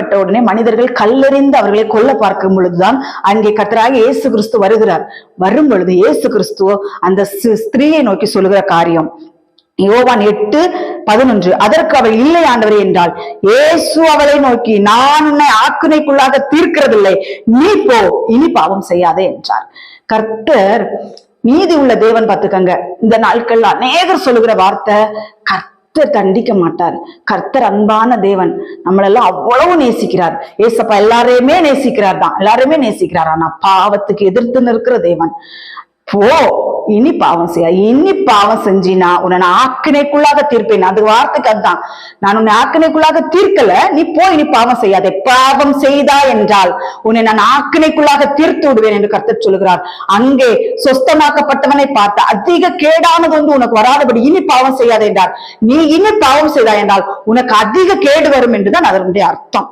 அடிக்கப்பட்ட உடனே மனிதர்கள் கல்லெறிந்து அவர்களை கொல்ல பார்க்கும் பொழுதுதான் அங்கே கர்த்தராகிய இயேசு கிறிஸ்து வருகிறார். வரும் பொழுது இயேசு கிறிஸ்து அந்த ஸ்திரீயை நோக்கி சொல்லுகிற காரியம் யோவான் 8:11, அதற்கு அவள் இல்லை ஆண்டவரே என்றாள். இயேசு அவளை நோக்கி, நான் உன்னை ஆக்கினைக்குள்ளாக தீர்க்கிறதில்லை, நீ போ, இனி பாவம் செய்யாதே என்றார். கர்த்தர் நீதி உள்ள தேவன். பார்த்துக்கங்க, இந்த நாட்கள் அநேகர் சொல்லுகிற வார்த்தை, கர்த்தர் தண்டிக்க மாட்டார், கர்த்தர் அன்பான தேவன், நம்மளெல்லாம் அவ்வளவு நேசிக்கிறார். ஏசப்பா எல்லாரையுமே நேசிக்கிறார் தான், எல்லாரையுமே நேசிக்கிறார். ஆனா பாவத்துக்கு எதிர்த்து நிற்கிற தேவன். போ, இனி பாவம் செய்ய, இனி பாவம் செஞ்சினா உன்னை நான் ஆக்கினைக்குள்ளாக தீர்ப்பேன். அது வார்த்தைக்கு அதுதான், நான் உன்னை ஆக்கினைக்குள்ளாக தீர்க்கல, நீ போய் இனி பாவம் செய்யாதே. பாவம் செய்தா என்றால் உன்னை நான் ஆக்கினைக்குள்ளாக தீர்த்து விடுவேன் என்று கர்த்தர் சொல்லுகிறார். அங்கே சொஸ்தமாக்கப்பட்டவனை பார்த்த அதிக கேடானது உனக்கு வராதபடி இனி பாவம் செய்யாதே என்றார். நீ இனி பாவம் செய்தா என்றால் உனக்கு அதிக கேடு வரும் என்றுதான் அதனுடைய அர்த்தம்.